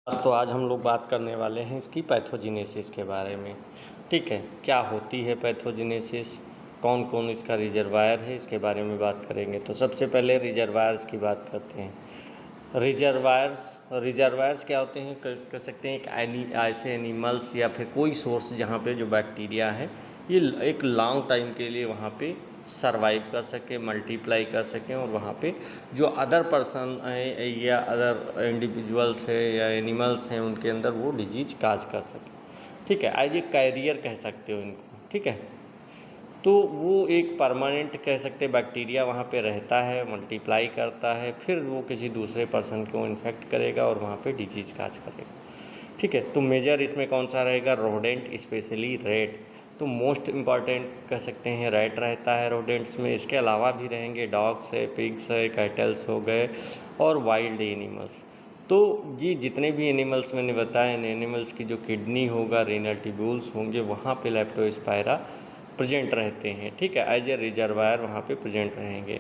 तो आज हम लोग बात करने वाले हैं इसकी पैथोजेनेसिस के बारे में। ठीक है, क्या होती है पैथोजेनेसिस, कौन कौन इसका रिजर्वायर है, इसके बारे में बात करेंगे। तो सबसे पहले रिजर्वायर्स की बात करते हैं। रिजर्वायर्स क्या होते हैं, कह सकते हैं एक ऐसे एनिमल्स या फिर कोई सोर्स जहाँ पे जो बैक्टीरिया है ये एक लॉन्ग टाइम के लिए वहाँ पे सरवाइव कर सके, मल्टीप्लाई कर सकें, और वहाँ पे जो अदर पर्सन है या अदर इंडिविजुअल्स है या एनिमल्स हैं उनके अंदर वो डिजीज काज कर सके। ठीक है, एज ए कैरियर कह सकते हो इनको। ठीक है, तो वो एक परमानेंट कह सकते बैक्टीरिया वहाँ पे रहता है, मल्टीप्लाई करता है, फिर वो किसी दूसरे पर्सन को इन्फेक्ट करेगा और वहाँ पे डिजीज काज करेगा। ठीक है, तो मेजर इसमें कौन सा रहेगा, रोडेंट, स्पेशली रेट। तो मोस्ट इम्पॉर्टेंट कह सकते हैं रैट रहता है रोडेंट्स में। इसके अलावा भी रहेंगे डॉग्स है, पिग्स है, कैटल्स हो गए और वाइल्ड एनिमल्स। तो ये जितने भी एनिमल्स मैंने बताए, इन एनिमल्स की जो किडनी होगा, रीनल ट्यूब्यूल्स होंगे, वहाँ पे लेप्टोस्पायरा प्रेजेंट रहते हैं। ठीक है, एज ए रिजर्वायर वहाँ पे प्रेजेंट रहेंगे।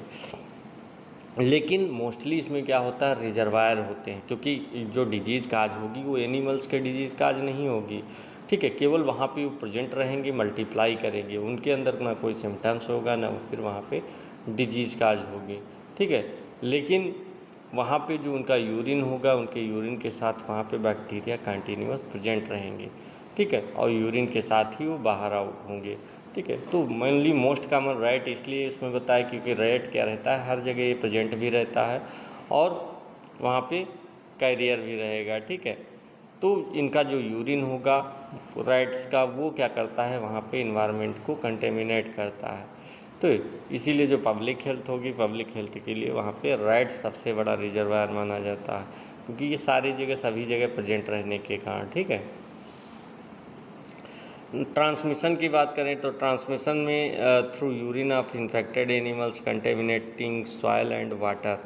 लेकिन मोस्टली इसमें क्या होता है, रिजर्वायर होते हैं, क्योंकि जो डिजीज़ काज होगी वो एनिमल्स के डिजीज़ काज नहीं होगी। ठीक है, केवल वहाँ पे वो प्रेजेंट रहेंगे, मल्टीप्लाई करेंगे, उनके अंदर ना कोई सिम्टम्स होगा ना फिर वहाँ पे डिजीज़ काज होगी। ठीक है, लेकिन वहाँ पे जो उनका यूरिन होगा, उनके यूरिन के साथ वहाँ पे बैक्टीरिया कंटिन्यूअस प्रेजेंट रहेंगे। ठीक है, और यूरिन के साथ ही वो बाहर आउट होंगे। ठीक है, तो मेनली मोस्ट कॉमन रैट इसलिए इसमें बताया क्योंकि रैट क्या रहता है, हर जगह ये प्रेजेंट भी रहता है और वहाँ पे कैरियर भी रहेगा। ठीक है, तो इनका जो यूरिन होगा रैट्स का, वो क्या करता है, वहाँ पे इन्वायरमेंट को कंटेमिनेट करता है। तो इसीलिए जो पब्लिक हेल्थ होगी, पब्लिक हेल्थ के लिए वहाँ पे रैट सबसे बड़ा रिजर्वायर माना जाता है, क्योंकि ये सारी जगह सभी जगह प्रेजेंट रहने के कारण। ठीक है, ट्रांसमिशन की बात करें तो ट्रांसमिशन में through urine of infected animals contaminating soil and water.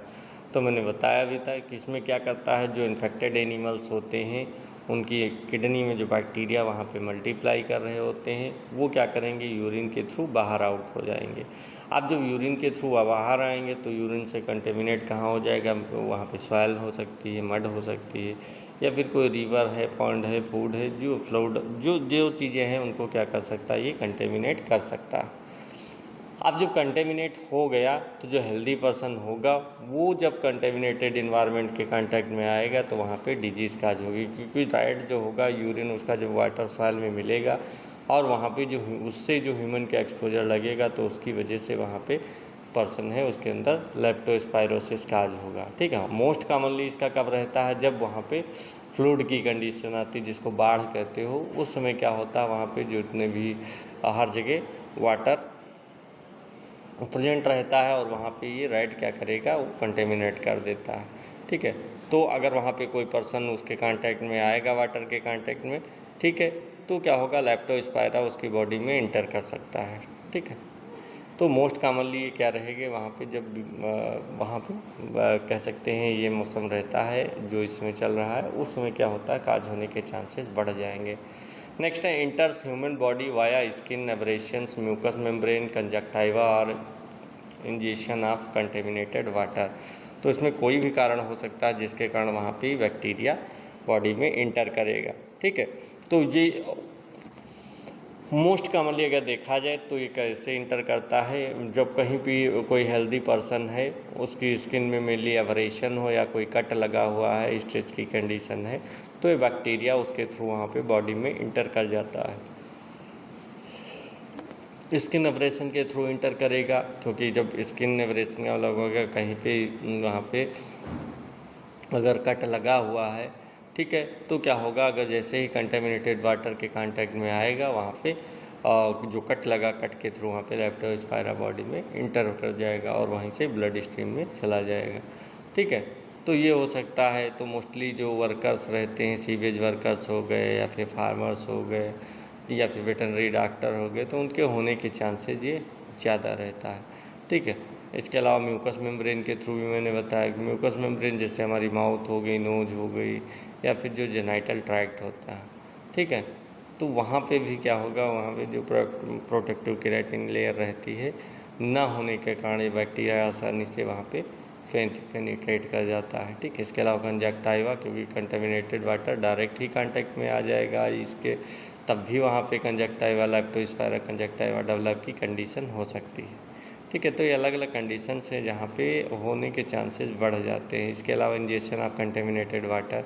तो मैंने बताया भी था कि इसमें क्या करता है, जो इन्फेक्टेड एनिमल्स होते हैं उनकी किडनी में जो बैक्टीरिया वहाँ पे मल्टीप्लाई कर रहे होते हैं, वो क्या करेंगे, यूरिन के थ्रू बाहर आउट हो जाएंगे। अब जब यूरिन के थ्रू बाहर आएंगे तो यूरिन से कंटेमिनेट कहाँ हो जाएगा, वहाँ पे सॉइल हो सकती है, मड हो सकती है, या फिर कोई रिवर है, पॉन्ड है, फूड है, जो फ्लूड जो जो चीज़ें हैं उनको क्या कर सकता है, ये कंटेमिनेट कर सकता है। अब जब कंटेमिनेट हो गया तो जो हेल्दी पर्सन होगा वो जब कंटेमिनेटेड इन्वायरमेंट के कांटेक्ट में आएगा तो वहाँ पे डिजीज़ काज होगी, क्योंकि राइट जो होगा यूरिन उसका जो वाटर सॉइल में मिलेगा और वहाँ पे जो उससे जो ह्यूमन का एक्सपोजर लगेगा तो उसकी वजह से वहाँ पे पर्सन है उसके अंदर लेप्टोस्पायरोसिस काज होगा। ठीक है, मोस्ट कॉमनली इसका कब रहता है, जब वहाँ पे फ्लूड की कंडीशन आती है, जिसको बाढ़ कहते हो, उस समय क्या होता है, वहाँ पे जितने भी हर जगह वाटर प्रेजेंट रहता है और वहाँ पे ये रैट क्या करेगा, वो कंटेमिनेट कर देता है। ठीक है, तो अगर वहाँ पे कोई पर्सन उसके कांटेक्ट में आएगा, वाटर के कांटेक्ट में, ठीक है, तो क्या होगा, लेप्टोस्पायरा उसकी बॉडी में इंटर कर सकता है। ठीक है, तो मोस्ट कॉमनली ये क्या रहेगा, वहाँ पे जब वहाँ पे कह सकते हैं ये मौसम रहता है जो इसमें चल रहा है, उस समय क्या होता है, काज होने के चांसेस बढ़ जाएंगे। नेक्स्ट है enters human body via skin abrasions, mucous membrane, conjunctiva और इंजेक्शन ऑफ कंटेमिनेटेड वाटर। तो इसमें कोई भी कारण हो सकता है जिसके कारण वहाँ पे बैक्टीरिया बॉडी में इंटर करेगा। ठीक है, तो ये मोस्ट कॉमनली अगर देखा जाए तो ये कैसे इंटर करता है, जब कहीं भी कोई हेल्दी पर्सन है उसकी स्किन में मेनली एब्रेशन हो या कोई कट लगा हुआ है, स्ट्रेस की कंडीशन है, तो ये बैक्टीरिया उसके थ्रू वहाँ पे बॉडी में इंटर कर जाता है। स्किन एब्रेशन के थ्रू इंटर करेगा, क्योंकि जब स्किन एब्रेशन वाला होगा कहीं पे वहाँ पे अगर कट लगा हुआ है, ठीक है, तो क्या होगा, अगर जैसे ही कंटेमिनेटेड वाटर के कांटेक्ट में आएगा वहाँ पे जो कट लगा, कट के थ्रू वहाँ पे लेप्टोस्पायरा बॉडी में इंटर कर जाएगा और वहीं से ब्लड स्ट्रीम में चला जाएगा। ठीक है, तो ये हो सकता है। तो मोस्टली जो वर्कर्स रहते हैं, सीवेज वर्कर्स हो गए या फिर फार्मर्स हो गए या फिर वेटरनरी डॉक्टर हो गए, तो उनके होने के चांसेस ये ज़्यादा रहता है। ठीक है, इसके अलावा म्यूकस मेम्ब्रेन के थ्रू भी मैंने बताया कि म्यूकस मेम्ब्रेन जैसे हमारी माउथ हो गई, नोज हो गई, या फिर जो जेनाइटल ट्रैक्ट होता है, ठीक है, तो वहाँ पे भी क्या होगा, वहाँ पे जो प्रोटेक्टिव केराटिन लेयर रहती है ना होने के कारण ये बैक्टीरिया आसानी से वहाँ पे फेनिकेट कर जाता है। ठीक है, इसके अलावा कंजक्टाइवा, क्योंकि कंटेमिनेटेड वाटर डायरेक्ट ही कांटेक्ट में आ जाएगा इसके, तब भी वहाँ पे कंजक्टाइवा, लेप्टोस्पायरा कंजक्टाइवा डेवलप की कंडीशन हो सकती है। ठीक है, तो ये अलग अलग कंडीशंस हैं जहाँ पे होने के चांसेस बढ़ जाते हैं। इसके अलावा इंजेक्शन ऑफ कंटेमिनेटेड वाटर,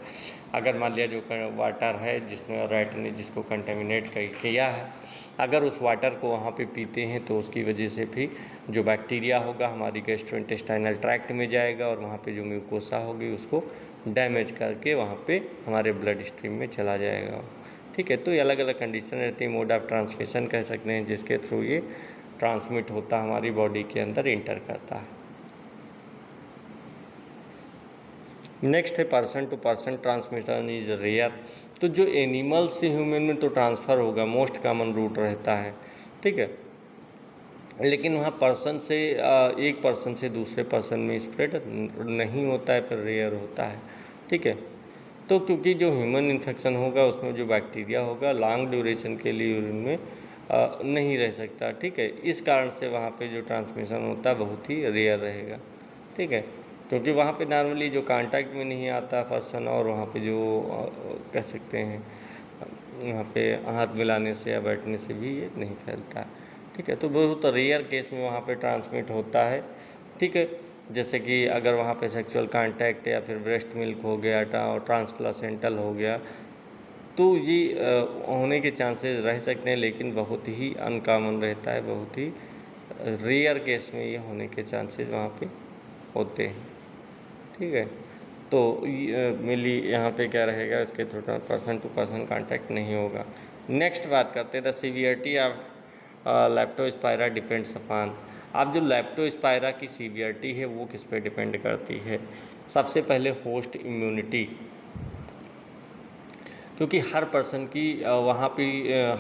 अगर मान लिया जो वाटर है जिसमें रैट ने जिसको कंटेमिनेट किया है, अगर उस वाटर को वहाँ पे पीते हैं तो उसकी वजह से भी जो बैक्टीरिया होगा हमारी गैस्ट्रोइंटेस्टाइनल ट्रैक्ट में जाएगा और वहाँ पे जो म्यूकोसा होगी उसको डैमेज करके वहाँ पे हमारे ब्लड स्ट्रीम में चला जाएगा। ठीक है, तो ये अलग अलग कंडीशन रहती है। मोड ऑफ ट्रांसमिशन कह सकते हैं जिसके थ्रू ये ट्रांसमिट होता है, हमारी बॉडी के अंदर इंटर करता है। नेक्स्ट है person to person transmission is rare. तो जो एनिमल से ह्यूमन में तो ट्रांसफ़र होगा, मोस्ट कॉमन रूट रहता है। ठीक है, लेकिन वहाँ पर्सन से एक पर्सन से दूसरे पर्सन में स्प्रेड नहीं होता है, फिर रेयर होता है। ठीक है, तो क्योंकि जो ह्यूमन इन्फेक्शन होगा उसमें जो बैक्टीरिया होगा लॉन्ग ड्यूरेशन के लिए यूरिन में नहीं रह सकता। ठीक है, इस कारण से वहाँ पे जो ट्रांसमिशन होता है बहुत ही रेयर रहेगा। ठीक है, क्योंकि वहाँ पे नॉर्मली जो कांटेक्ट में नहीं आता पर्सन, और वहाँ पे जो कह सकते हैं वहाँ पे हाथ मिलाने से या बैठने से भी ये नहीं फैलता है। ठीक है, तो बहुत रेयर केस में वहाँ पे ट्रांसमिट होता है। ठीक है, जैसे कि अगर वहाँ पे सेक्सुअल कांटेक्ट या फिर ब्रेस्ट मिल्क हो गया और ट्रांसप्लासेंटल हो गया तो ये होने के चांसेस रह सकते हैं, लेकिन बहुत ही अनकॉमन रहता है, बहुत ही रेयर केस में ये होने के चांसेस वहाँ पे होते हैं। ठीक है, तो मेनली यहाँ पे क्या रहेगा, इसके through person to person contact नहीं होगा। नेक्स्ट बात करते हैं the severity of leptospira depends upon. अब जो लेप्टोस्पायरा की सीवियरिटी है वो किस पे डिपेंड करती है? सबसे पहले होस्ट इम्यूनिटी, क्योंकि हर पर्सन की वहाँ पे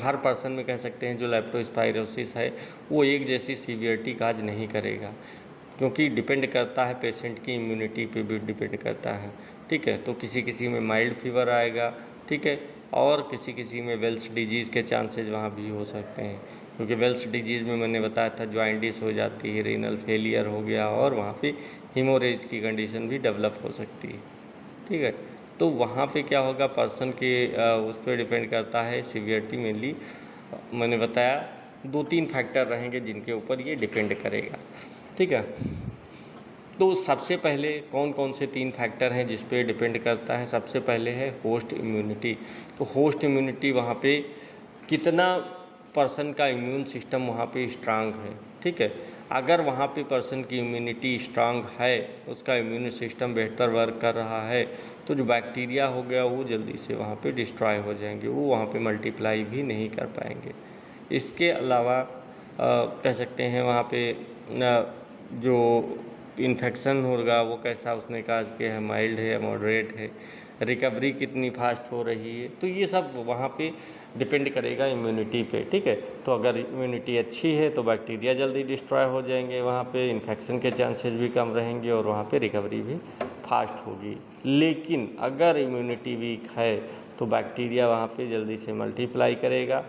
हर पर्सन में कह सकते हैं जो लेप्टोस्पायरोसिस है वो एक जैसी सीवियरिटी काज नहीं करेगा, क्योंकि डिपेंड करता है पेशेंट की इम्यूनिटी पे भी डिपेंड करता है। ठीक है, तो किसी किसी में माइल्ड फीवर आएगा, ठीक है, और किसी किसी में वेल्स डिजीज़ के चांसेस वहाँ भी हो सकते हैं, क्योंकि वेल्स डिजीज़ में मैंने बताया था जॉइंटिस हो जाती है, रीनल फेलियर हो गया और वहाँ पे हीमोरेज की कंडीशन भी डेवलप हो सकती है। ठीक है, तो वहाँ पे क्या होगा, पर्सन के उस पर डिपेंड करता है सीवियरिटी। मेनली मैंने बताया 2-3 फैक्टर रहेंगे जिनके ऊपर ये डिपेंड करेगा। ठीक है, तो सबसे पहले कौन कौन से 3 फैक्टर हैं जिस पे डिपेंड करता है? सबसे पहले है होस्ट इम्यूनिटी। तो होस्ट इम्यूनिटी वहाँ पे कितना पर्सन का इम्यून सिस्टम वहाँ पे स्ट्रांग है। ठीक है, अगर वहाँ पे पर्सन की इम्यूनिटी स्ट्रांग है, उसका इम्यून सिस्टम बेहतर वर्क कर रहा है, तो जो बैक्टीरिया हो गया वो जल्दी से वहाँ पे डिस्ट्रॉय हो जाएंगे, वो वहाँ पे मल्टीप्लाई भी नहीं कर पाएंगे। इसके अलावा कह सकते हैं वहाँ पे जो इन्फेक्शन होगा वो कैसा उसने काज किया है, माइल्ड है या मॉडरेट है, रिकवरी कितनी फास्ट हो रही है, तो ये सब वहाँ पे डिपेंड करेगा इम्यूनिटी पे। ठीक है, तो अगर इम्यूनिटी अच्छी है तो बैक्टीरिया जल्दी डिस्ट्रॉय हो जाएंगे, वहाँ पे इन्फेक्शन के चांसेस भी कम रहेंगे और वहाँ पे रिकवरी भी फास्ट होगी। लेकिन अगर इम्यूनिटी वीक है तो बैक्टीरिया वहाँ पे जल्दी से मल्टीप्लाई करेगा,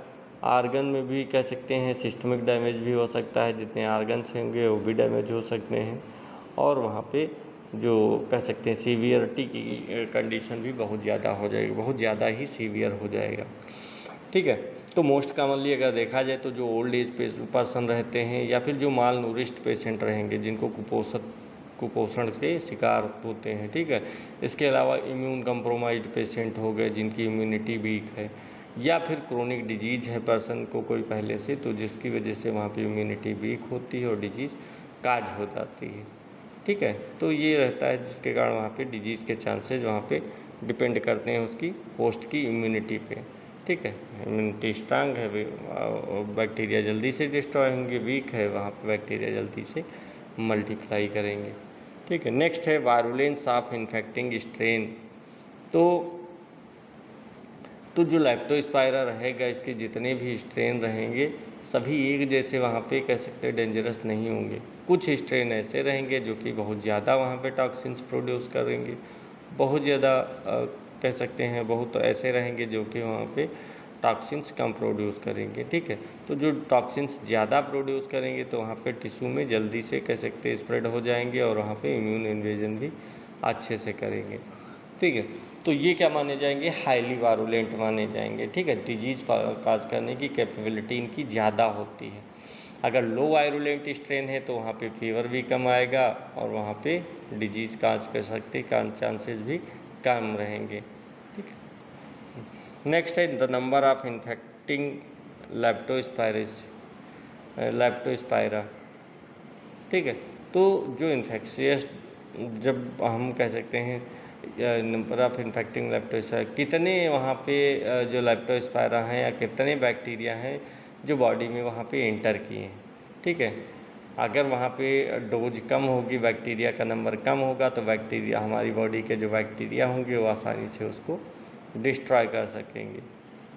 आर्गन में भी कह सकते हैं सिस्टमिक डैमेज भी हो सकता है, जितने आर्गन्स होंगे वो भी डैमेज हो सकते हैं, और वहाँ पे जो कह सकते हैं सीवियरिटी की कंडीशन भी बहुत ज़्यादा हो जाएगी, बहुत ज़्यादा ही सीवियर हो जाएगा। ठीक है, तो मोस्ट कॉमनली अगर देखा जाए तो जो ओल्ड एज पर्सन रहते हैं या फिर जो माल नूरिश्ड पेशेंट रहेंगे जिनको कुपोषण के शिकार होते हैं। ठीक है, इसके अलावा इम्यून कम्प्रोमाइज्ड पेशेंट हो गए जिनकी इम्यूनिटी वीक है, या फिर क्रोनिक डिजीज़ है पर्सन को कोई पहले से, तो जिसकी वजह से वहाँ पे इम्यूनिटी वीक होती है और डिजीज़ काज हो जाती है। ठीक है, तो ये रहता है जिसके कारण वहाँ पे डिजीज़ के चांसेस वहाँ पे डिपेंड करते हैं उसकी होस्ट की इम्यूनिटी पे। ठीक है, इम्यूनिटी स्ट्रांग है बैक्टीरिया जल्दी से डिस्ट्रॉय होंगे, वीक है वहाँ पे बैक्टीरिया जल्दी से मल्टीप्लाई करेंगे। ठीक है, नेक्स्ट है वायरुलेंस ऑफ इन्फेक्टिंग स्ट्रेन। तो जो लेप्टोस्पायरा रहेगा इसके जितने भी स्ट्रेन रहेंगे सभी एक जैसे वहाँ पे कह सकते हैं डेंजरस नहीं होंगे। कुछ स्ट्रेन ऐसे रहेंगे जो कि बहुत ज़्यादा वहाँ पे टॉक्सिन्स प्रोड्यूस करेंगे, बहुत ज़्यादा कह सकते हैं बहुत ऐसे रहेंगे जो कि वहाँ पे टॉक्सिन्स कम प्रोड्यूस करेंगे, ठीक है। तो जो टॉक्सिन्स ज़्यादा प्रोड्यूस करेंगे तो वहाँ पे टिश्यू में जल्दी से कह सकते हैं स्प्रेड हो जाएंगे और वहाँ पे इम्यून इन्वेजन भी अच्छे से करेंगे, ठीक है। तो ये क्या माने जाएंगे, हाईली वारुलेंट माने जाएंगे, ठीक है। डिजीज़ काज करने की कैपेबिलिटी इनकी ज़्यादा होती है। अगर लो वायरुलेंट स्ट्रेन है तो वहाँ पे फीवर भी कम आएगा और वहाँ पे डिजीज़ काज कर सकते का चांसेस भी कम रहेंगे, ठीक है। नेक्स्ट है the number of infecting Leptospira, ठीक है। तो जो इन्फेक्शियस, जब हम कह सकते हैं नंबर ऑफ इन्फेक्टिंग लेप्टोस्पायरा, कितने वहाँ पे जो लेप्टोस्पायरा हैं या कितने बैक्टीरिया हैं जो बॉडी में वहाँ पे एंटर किए हैं, ठीक है। अगर वहाँ पे डोज कम होगी, बैक्टीरिया का नंबर कम होगा तो बैक्टीरिया, हमारी बॉडी के जो बैक्टीरिया होंगे वो आसानी से उसको डिस्ट्रॉय कर सकेंगे,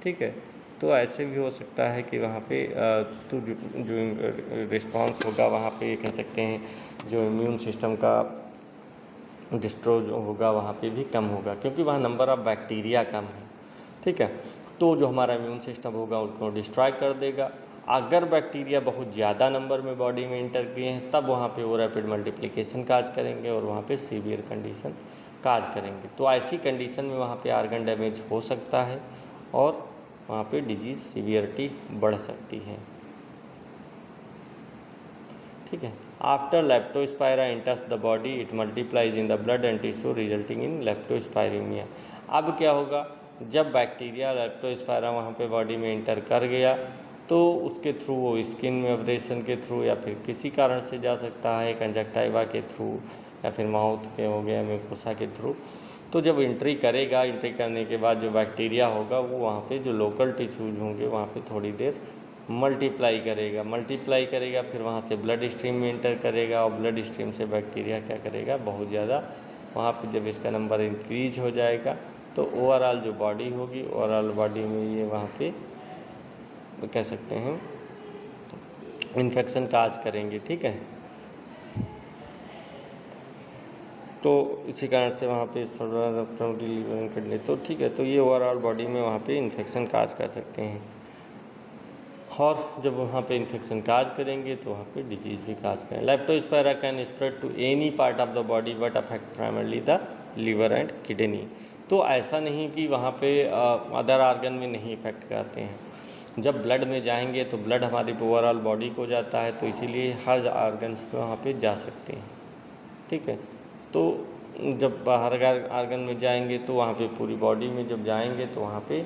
ठीक है। तो ऐसे भी हो सकता है कि वहाँ पे तो जो रिस्पॉन्स होगा वहाँ पे कह सकते हैं जो इम्यून सिस्टम का डिस्ट्रॉय होगा वहाँ पे भी कम होगा, क्योंकि वहाँ नंबर ऑफ बैक्टीरिया कम है, ठीक है। तो जो हमारा इम्यून सिस्टम होगा उसको डिस्ट्रॉय कर देगा। अगर बैक्टीरिया बहुत ज़्यादा नंबर में बॉडी में इंटर किए हैं तब वहाँ पे वो रैपिड मल्टीप्लिकेशन काज करेंगे और वहाँ पे सीवियर कंडीशन काज करेंगे। तो ऐसी कंडीशन में वहाँ पे आर्गन डैमेज हो सकता है और वहाँ पे डिजीज़ सीवियरिटी बढ़ सकती है, ठीक है। After leptospira enters the body it multiplies in the blood and tissue resulting in leptospiremia. अब क्या होगा, जब बैक्टीरिया लेप्टोस्पायरा वहाँ पे बॉडी में एंटर कर गया तो उसके थ्रू वो स्किन में एब्रेशन के थ्रू या फिर किसी कारण से जा सकता है, कंजक्टाइवा के थ्रू या फिर माउथ के हो गया म्यूकोसा के थ्रू। तो जब एंट्री करेगा, एंट्री करने के बाद जो बैक्टीरिया होगा वो वहाँ पे जो लोकल टिश्यूज होंगे वहाँ पे थोड़ी देर मल्टीप्लाई करेगा, फिर वहाँ से ब्लड स्ट्रीम में एंटर करेगा और ब्लड स्ट्रीम से बैक्टीरिया क्या करेगा, बहुत ज़्यादा वहाँ पे जब इसका नंबर इंक्रीज हो जाएगा तो ओवरऑल जो बॉडी होगी, ओवरऑल बॉडी में ये वहाँ पे तो कह सकते हैं इन्फेक्शन काज करेंगे, ठीक है। तो इसी कारण से वहाँ पे डिलीवर कर ले तो ठीक है। तो ये ओवरऑल बॉडी में वहाँ पे इन्फेक्शन काज कर सकते हैं और जब वहाँ पे इन्फेक्शन काज करेंगे तो वहाँ पे डिजीज़ भी काज करें। Leptospira can spread to any part of the body but affect primarily the liver and kidney. तो ऐसा नहीं कि वहाँ पे अदर आर्गन में नहीं इफेक्ट करते हैं। जब ब्लड में जाएंगे तो ब्लड हमारी ओवरऑल बॉडी को जाता है, तो इसीलिए हर आर्गन्स पे वहाँ पे जा सकते हैं, ठीक है। तो जब बाहर आर्गन में जाएंगे तो वहाँ पे पूरी बॉडी में जब जाएंगे तो वहाँ पे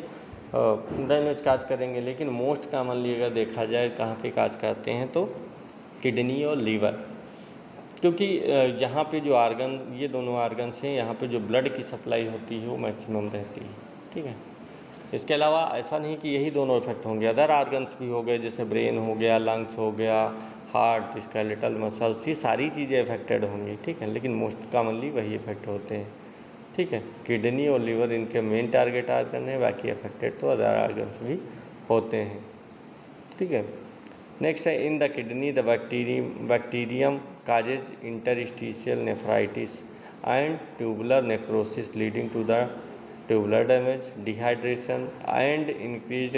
डैमेज काज करेंगे। लेकिन मोस्ट कॉमनली अगर देखा जाए कहाँ पे काज करते हैं तो किडनी और लीवर, क्योंकि यहाँ पे जो आर्गन, ये दोनों आर्गन्स हैं, यहाँ पे जो ब्लड की सप्लाई होती है वो मैक्सिमम रहती है, ठीक है। इसके अलावा ऐसा नहीं कि यही दोनों इफेक्ट होंगे, अदर आर्गन्स भी हो गए, जैसे ब्रेन हो गया, लंग्स हो गया, हार्ट, स्केलेटल मसल्स, ये सारी चीज़ें अफेक्टेड होंगी, ठीक है। लेकिन मोस्ट कॉमनली वही इफेक्ट होते हैं, ठीक है। किडनी और लीवर इनके मेन टारगेट आर्गन है, बाकी अफेक्टेड तो अदर आर्गन्स भी होते हैं, ठीक है। नेक्स्ट है in the kidney the bacterium causes interstitial nephritis and tubular necrosis leading to the tubular damage, dehydration and increased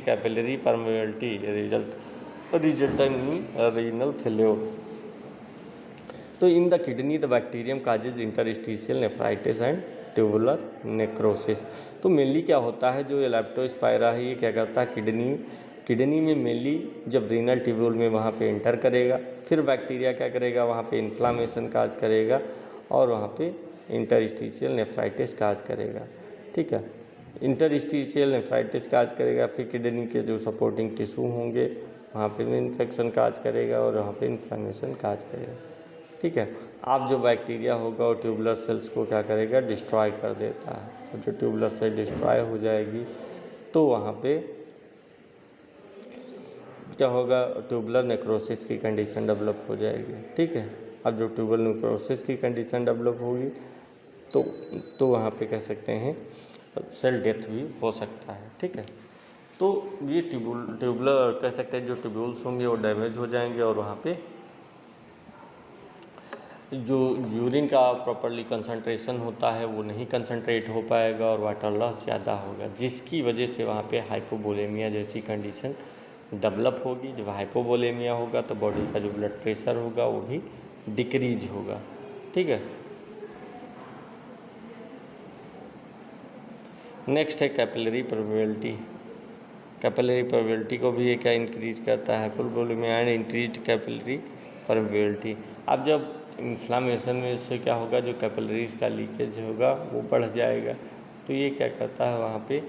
capillary permeability resulting in renal failure. तो in the kidney the bacterium causes interstitial nephritis and tubular necrosis. तो mainly क्या होता है, जो ये Leptospira है ये क्या करता है, किडनी में मेनली जब रीनल ट्यूब्यूल में वहाँ पे एंटर करेगा, फिर बैक्टीरिया क्या करेगा, वहाँ पे इन्फ्लामेशन काज करेगा और वहाँ पे इंटरस्टिशियल नेफ्राइटिस काज करेगा, ठीक है। इंटरस्टिशियल नेफ्राइटिस काज करेगा, फिर किडनी के जो सपोर्टिंग टिश्यू होंगे वहाँ पे भी इन्फेक्शन काज करेगा और वहाँ पे इन्फ्लामेशन काज करेगा, ठीक है। अब जो बैक्टीरिया होगा वो ट्यूबुलर सेल्स को क्या करेगा, डिस्ट्रॉय कर देता है, और जो ट्यूबुलर सेल डिस्ट्रॉय हो जाएगी तो वहाँ पे क्या होगा, ट्यूबुलर नेक्रोसिस की कंडीशन डेवलप हो जाएगी, ठीक है। अब जो ट्यूबुलर नेक्रोसिस की कंडीशन डेवलप होगी तो वहाँ पे कह सकते हैं सेल डेथ भी हो सकता है, ठीक है। तो ये ट्यूबुलर कह सकते हैं जो ट्यूब्यूल्स होंगे वो डैमेज हो जाएंगे और वहाँ पे जो यूरिन का प्रॉपरली कंसंट्रेशन होता है वो नहीं कंसंट्रेट हो पाएगा और वाटर लॉस ज़्यादा होगा, जिसकी वजह से वहाँ पे हाइपोवोलेमिया जैसी कंडीशन डेवलप होगी। जब हाइपोवोलेमिया होगा तो बॉडी का जो ब्लड प्रेशर होगा वो भी डिक्रीज होगा। ठीक है, नेक्स्ट है कैपिलरी परमेबिलिटी। कैपिलरी परमेबिलिटी को भी ये क्या इंक्रीज करता है, hypovolaemia and increase capillary permeability. अब जब इन्फ्लामेशन में इससे क्या होगा, जो कैपिलरीज का लीकेज होगा वो बढ़ जाएगा, तो ये क्या करता है वहाँ पे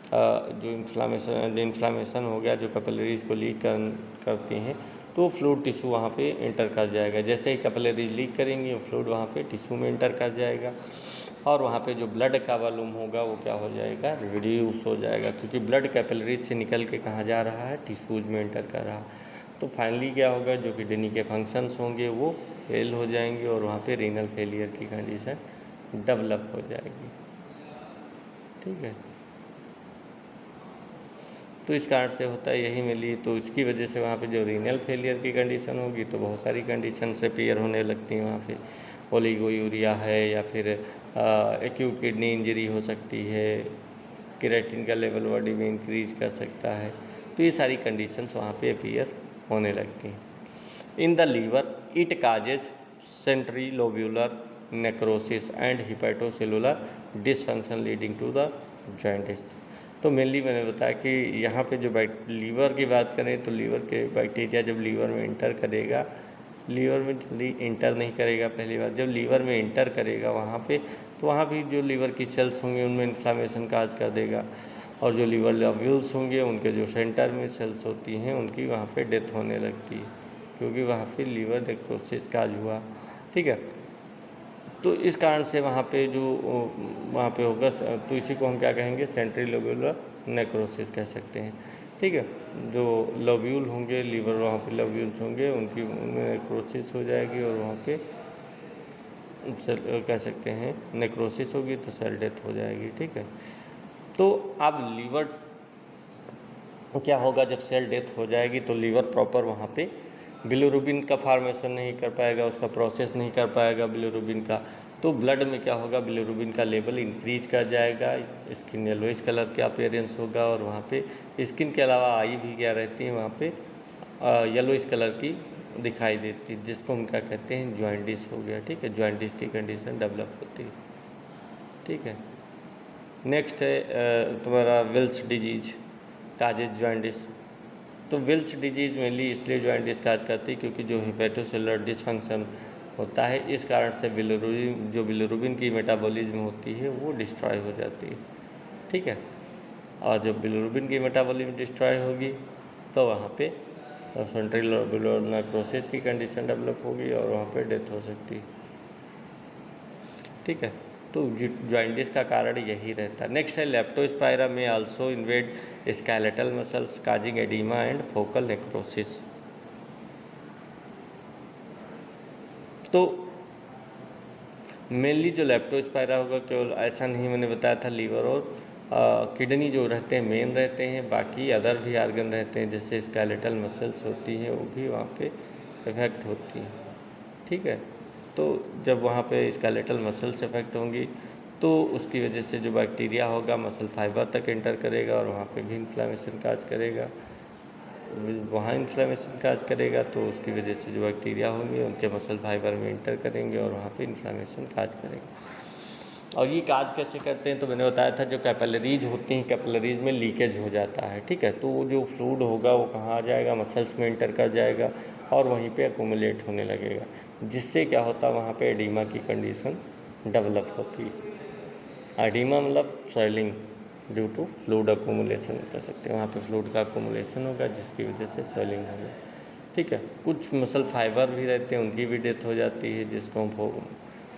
जो इन्फ्लामेशन हो गया, जो कैपिलरीज को लीक करती हैं, तो फ्लूइड टिश्यू वहाँ पे इंटर कर जाएगा। जैसे ही कैपिलरीज लीक करेंगी वो फ्लूइड वहाँ पे टिश्यू में इंटर कर जाएगा और वहाँ पे जो ब्लड का वॉल्यूम होगा वो क्या हो जाएगा, रिड्यूस हो जाएगा, क्योंकि ब्लड कैपिलरीज से निकल के कहाँ जा रहा है, टिश्यूज़ में इंटर कर रहा है। तो फाइनली क्या होगा, जो किडनी के फंक्शंस होंगे वो फेल हो जाएंगे और वहाँ पे रीनल फेलियर की कंडीशन डेवलप हो जाएगी। ठीक है, तो इस कारण से होता है यही मिली, तो इसकी वजह से वहाँ पे जो रीनल फेलियर की कंडीशन होगी तो बहुत सारी कंडीशन से अपीयर होने लगती हैं। वहाँ पे ओलिगोयूरिया है या फिर एक्यूट किडनी इंजरी हो सकती है, क्रिएटिन का लेवल बॉडी में इंक्रीज कर सकता है, तो ये सारी कंडीशंस वहाँ पे अपीयर होने लगती हैं। In the liver it causes centrilobular necrosis and hepatocellular dysfunction leading to the jaundice. तो मेनली मैंने बताया कि यहाँ पे जो लीवर की बात करें तो लीवर के बैक्टीरिया जब लीवर में इंटर करेगा, लीवर में जल्दी इंटर नहीं करेगा, पहली बार जब लीवर में इंटर करेगा वहाँ पे, तो वहाँ भी जो लीवर की सेल्स होंगे उनमें इन्फ्लामेशन काज कर देगा और जो लीवर लॉब्यूल्स होंगे उनके जो सेंटर में सेल्स होती हैं उनकी वहाँ पे डेथ होने लगती है, क्योंकि वहाँ पे लीवर नेक्रोसिस काज हुआ। ठीक है, तो इस कारण से वहाँ पे जो वहाँ पे होगा, तो इसी को हम क्या कहेंगे, सेंट्रीलोब्यूलर नेक्रोसिस कह सकते हैं। ठीक है, जो लोब्यूल होंगे लीवर, वहाँ पे लोब्यूल्स होंगे उनकी उनमें नेक्रोसिस हो जाएगी और वहाँ पे सेल कह सकते हैं नेक्रोसिस होगी तो सेल डेथ हो जाएगी। ठीक है, तो अब लीवर क्या होगा, जब सेल डेथ हो जाएगी तो लीवर प्रॉपर वहाँ पे बिलिरुबिन का फार्मेशन नहीं कर पाएगा, उसका प्रोसेस नहीं कर पाएगा बिलिरुबिन का, तो ब्लड में क्या होगा, बिलिरुबिन का लेवल इंक्रीज कर जाएगा, स्किन येलोइश कलर का अपीयरेंस होगा और वहाँ पे स्किन के अलावा आई भी क्या रहती है वहाँ पे येलोइश कलर की दिखाई देती है, जिसको हम क्या कहते हैं, जॉइंटिस हो गया। ठीक है, जॉइंटिस की कंडीशन डेवलप होती है। ठीक है, नेक्स्ट है तुम्हारा विल्स डिजीज काजेज जॉइंटिस। तो विल्स डिजीज मेनली इसलिए जॉइंटिस काज करती है क्योंकि जो हिपेटोसेलुलर डिसफंक्शन होता है, इस कारण से बिलिरुबिन की मेटाबॉलिज्म होती है वो डिस्ट्रॉय हो जाती है। ठीक है, और जब बिलिरुबिन की मेटाबॉलिज्म डिस्ट्रॉय होगी तो वहाँ पे सेंट्रीलोब्यूलर नेक्रोसिस की कंडीशन डेवलप होगी और वहाँ पे डेथ हो सकती है। ठीक है, तो जॉइंटिस का कारण यही रहता है। नेक्स्ट है लेप्टोस्पायरा में also invade skeletal muscles causing oedema and focal necrosis. तो मेनली जो लेप्टोस्पायरा होगा, केवल ऐसा नहीं मैंने बताया था, लीवर और किडनी जो रहते हैं मेन रहते हैं, बाकी अदर भी आर्गन रहते हैं जैसे स्केलेटल मसल्स होती हैं वो भी वहाँ पे इफेक्ट होती हैं। ठीक है, तो जब वहाँ पे स्केलेटल मसल्स इफेक्ट होंगी तो उसकी वजह से जो बैक्टीरिया होगा मसल फाइबर तक एंटर करेगा और वहाँ पे भी इन्फ्लामेशन काज करेगा, वहाँ इन्फ्लामेशन काज करेगा तो उसकी वजह से जो बैक्टीरिया होंगे उनके मसल फाइबर में एंटर करेंगे और वहाँ पे इन्फ्लामेशन काज करेगा। और ये काज कैसे करते हैं, तो मैंने बताया था जो कैपिलरीज होती हैं, कैपिलरीज में लीकेज हो जाता है। ठीक है, तो वो जो फ्लूइड होगा वो कहाँ आ जाएगा, मसल्स में एंटर कर जाएगा और वहीं पे अकोमुलेट होने लगेगा, जिससे क्या होता है वहाँ पे एडीमा की कंडीशन डेवलप होती है। एडीमा मतलब swelling due to fluid accumulation कर सकते हैं, वहाँ पे फ्लूइड का अकोमुलेशन होगा जिसकी वजह से स्वेलिंग होगा। ठीक है, कुछ मसल फाइबर भी रहते हैं उनकी भी डेथ हो जाती है, जिसको हम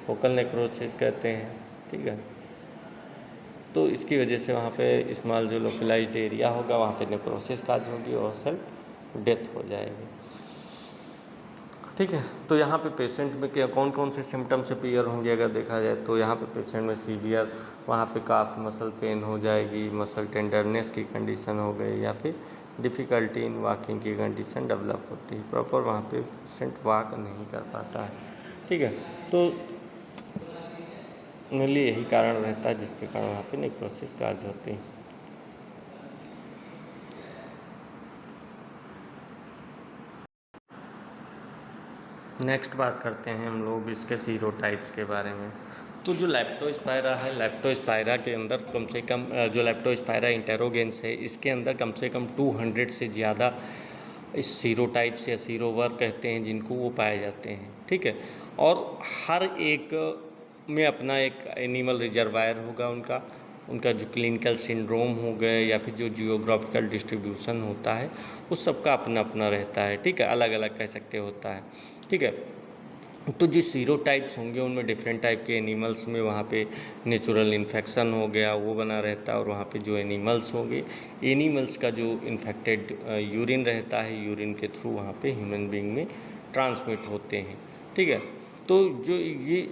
फोकल नेक्रोसिस कहते हैं। ठीक है, तो इसकी वजह से वहाँ पे स्मॉल जो लोकलाइज्ड एरिया होगा वहाँ पे नेक्रोसिस काज होगी और सेल डेथ हो जाएगी। ठीक है, तो यहाँ पे पेशेंट में क्या कौन कौन से सिम्टम्स अपीयर होंगे, अगर देखा जाए तो यहाँ पे पेशेंट में सीवियर वहाँ पे काफ मसल पेन हो जाएगी, मसल टेंडरनेस की कंडीशन हो गई या फिर डिफ़िकल्टी इन वॉकिंग की कंडीशन डेवलप होती है, प्रॉपर वहाँ पे पेशेंट वॉक नहीं कर पाता है। ठीक है। तो मेनली यही कारण रहता है जिसके कारण वहाँ पे नेक्रोसिस काज होती है। नेक्स्ट बात करते हैं हम लोग इसके सीरोटाइप्स के बारे में। तो जो लेप्टोस्पायरा है, लेप्टोस्पायरा के अंदर कम से कम जो लेप्टोस्पायरा इंटेरोगेंस है, इसके अंदर कम से कम 200 से ज़्यादा इस सीरोटाइप्स या सीरोवर कहते हैं जिनको वो पाए जाते हैं, ठीक है। और हर एक में अपना एक एनिमल रिजर्वायर होगा उनका जो क्लिनिकल सिंड्रोम हो गए या फिर जो जियोग्राफिकल डिस्ट्रीब्यूशन होता है उस सबका अपना अपना रहता है, ठीक है, अलग अलग कह सकते होता है, ठीक है। तो जो सीरोटाइप्स होंगे उनमें डिफरेंट टाइप के एनिमल्स में वहाँ पे नेचुरल इन्फेक्शन हो गया वो बना रहता है, और वहाँ पे जो एनिमल्स होंगे, एनिमल्स का जो इन्फेक्टेड यूरिन रहता है, यूरिन के थ्रू वहाँ पे ह्यूमन बीइंग में ट्रांसमिट होते हैं, ठीक है। तो जो ये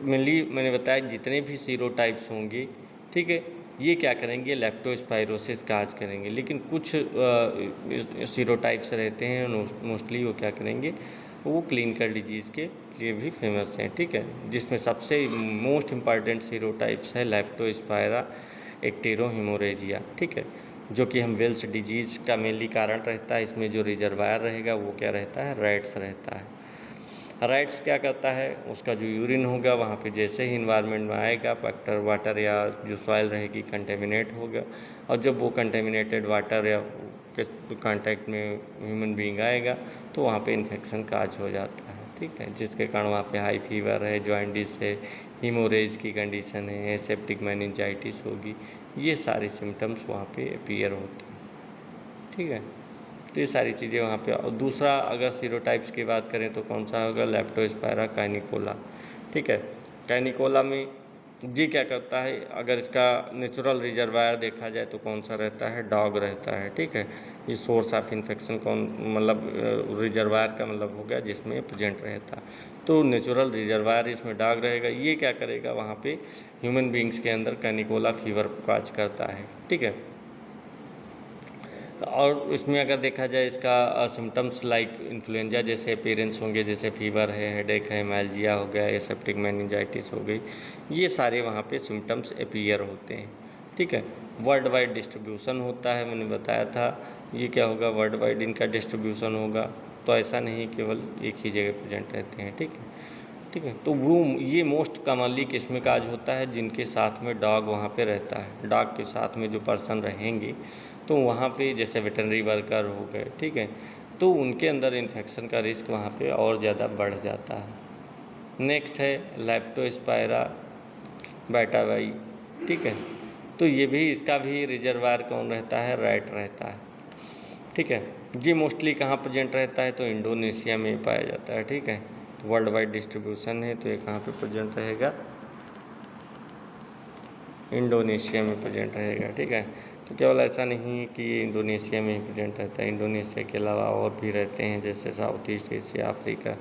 मेनली मैंने बताया जितने भी सीरोटाइप्स होंगे, ठीक है, ये क्या करेंगे, लेप्टोस्पायरोसिस काज करेंगे। लेकिन कुछ सीरोटाइप्स रहते हैं मोस्टली वो क्या करेंगे, वो क्लिनिकल डिजीज़ के लिए भी फेमस हैं, ठीक है। जिसमें सबसे मोस्ट इम्पॉर्टेंट सीरोटाइप्स है लेप्टोस्पायरा एक्टेरोहेमोरेजिया, ठीक है, जो कि हम वेल्स डिजीज़ का मेनली कारण रहता है। इसमें जो रिजर्वायर रहेगा वो क्या रहता है, रैट्स रहता है। राइट्स क्या करता है, उसका जो यूरिन होगा वहाँ पे जैसे ही इन्वायरमेंट में आएगा, फैक्टर वाटर या जो सॉइल रहेगी कंटेमिनेट होगा, और जब वो कंटेमिनेटेड वाटर या के कांटेक्ट में ह्यूमन बीइंग आएगा तो वहाँ पे इन्फेक्शन काज हो जाता है, ठीक है, जिसके कारण वहाँ पे हाई फीवर है, जॉइंटिस है, हीमोरेज की कंडीशन है, सेप्टिक मेनिंजाइटिस होगी, ये सारे सिम्टम्स वहाँ पे अपीयर होते हैं, ठीक है। तो ये सारी चीज़ें वहाँ पे। और दूसरा अगर सीरोटाइप्स की बात करें तो कौन सा होगा, लेप्टोस्पायरा काइनिकोला, ठीक है। काइनिकोला में ये क्या करता है, अगर इसका नेचुरल रिजर्वायर देखा जाए तो कौन सा रहता है, डॉग रहता है, ठीक है। ये सोर्स ऑफ इन्फेक्शन कौन मतलब रिजर्वायर का मतलब हो गया जिसमें प्रेजेंट रहता है, तो नेचुरल रिजर्वायर इसमें डॉग रहेगा। ये क्या करेगा, वहाँ पे ह्यूमन बींग्स के अंदर काइनिकोला फीवर काज करता है, ठीक है। और इसमें अगर देखा जाए इसका सिम्टम्स लाइक इन्फ्लुएंजा जैसे अपीयरेंस होंगे, जैसे फीवर है, हेडेक है, मैल्जिया हो गया, एसेप्टिक मेनिंजाइटिस हो गई, ये सारे वहाँ पे सिम्टम्स अपीयर होते हैं, ठीक है। वर्ल्ड वाइड डिस्ट्रीब्यूशन होता है, मैंने बताया था ये क्या होगा, वर्ल्ड वाइड इनका डिस्ट्रीब्यूशन होगा, तो ऐसा नहीं केवल एक ही जगह प्रेजेंट रहते हैं, ठीक है, ठीक है। तो वो ये मोस्ट कॉमनली किस में काज होता है, जिनके साथ में डॉग वहाँ पे रहता है, डॉग के साथ में जो पर्सन रहेंगे तो वहाँ पे जैसे वेटरनरी वर्कर हो गए, ठीक है, तो उनके अंदर इन्फेक्शन का रिस्क वहाँ पे और ज़्यादा बढ़ जाता है। नेक्स्ट है लेप्टोस्पायरा बेटावाई, ठीक है, तो ये भी इसका भी रिजर्वायर कौन रहता है, रैट रहता है, ठीक है। ये मोस्टली कहाँ प्रेजेंट रहता है, तो इंडोनेशिया में पाया जाता है, ठीक है। वर्ल्ड वाइड डिस्ट्रीब्यूशन है तो ये कहाँ पे प्रेजेंट रहेगा, इंडोनेशिया में प्रेजेंट रहेगा, ठीक है। तो केवल ऐसा नहीं कि ये इंडोनेशिया में ही प्रेजेंट रहता है, इंडोनेशिया के अलावा और भी रहते हैं जैसे साउथ ईस्ट एशिया, अफ्रीका,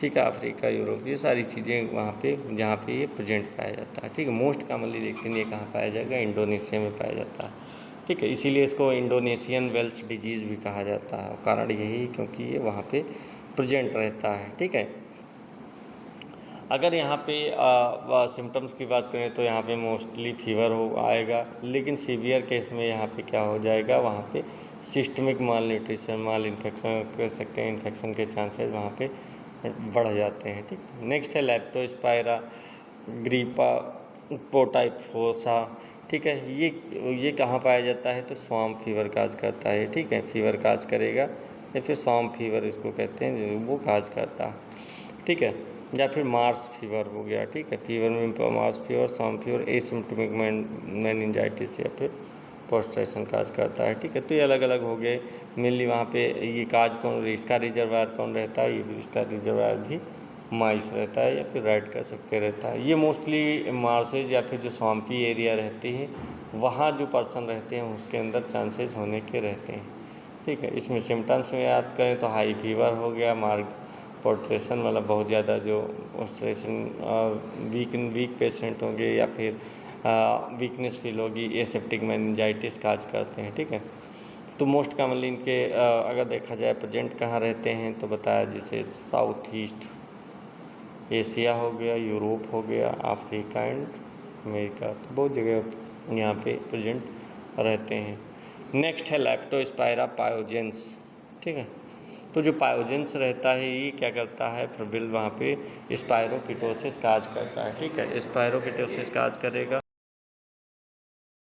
ठीक है, अफ्रीका, यूरोप, ये सारी चीज़ें वहाँ पे जहाँ पे ये प्रेजेंट पाया जाता है, ठीक है। मोस्ट कॉमनली लेकिन ये कहाँ पाया जाएगा, इंडोनेशिया में पाया जाता है, ठीक है। इसीलिए इसको इंडोनेशियन वेल्स डिजीज़ भी कहा जाता है, कारण यही क्योंकि ये वहाँ पे प्रेजेंट रहता है, ठीक है। अगर यहाँ पे सिम्टम्स की बात करें तो यहाँ पे मोस्टली फीवर हो आएगा, लेकिन सीवियर केस में यहाँ पे क्या हो जाएगा, वहाँ पे सिस्टमिक माल न्यूट्रिशन, माल इन्फेक्शन कह सकते हैं, इन्फेक्शन के चांसेस वहाँ पे बढ़ जाते हैं, ठीक। नेक्स्ट है लेप्टोस्पायरा ग्रीपा पोटाइफोसा, ठीक है। ये कहाँ पाया जाता है, तो स्वाम फीवर काज करता है, ठीक है, फीवर काज करेगा या फिर स्वाम फीवर इसको कहते हैं, वो काज करता है, ठीक है। या फिर मार्स फीवर हो गया, ठीक है, फीवर में marsh fever, swamp fever, asymptomatic meningitis या फिर पोस्ट्रेशन काज करता है, ठीक है। तो ये अलग अलग हो गए मेनली। वहाँ पे ये काज कौन, इसका रिजर्वायर कौन रहता है, ये इसका रिजर्वायर भी माइस रहता है या फिर रैट कह सकते रहता है। ये मोस्टली मार्सेज या फिर जो स्वाम्पी एरिया रहती है वहाँ जो पर्सन रहते हैं उसके अंदर चांसेस होने के रहते हैं, ठीक है। इसमें सिम्टम्स में याद करें तो हाई फीवर हो गया, मार्ग पोर्ट्रेशन मतलब बहुत ज़्यादा जो पोस्ट्रेशन, वीक पेशेंट होंगे या फिर वीकनेस फील होगी, एसेप्टिक मेनिंजाइटिस काज करते हैं, ठीक है। तो मोस्ट कॉमनली इनके अगर देखा जाए प्रेजेंट कहाँ रहते हैं तो बताया जैसे साउथ ईस्ट एशिया हो गया, यूरोप हो गया, अफ्रीका एंड अमेरिका, तो बहुत जगह यहाँ पे प्रेजेंट रहते हैं। नेक्स्ट है लैप्टोस्पायरा पायोजेंस, ठीक है। तो जो पायोजेंस रहता है ये क्या करता है, फिर वहाँ पे स्पायरोकिटोसिस काज करता है, ठीक है। स्पायरोकिटोसिस काज करेगा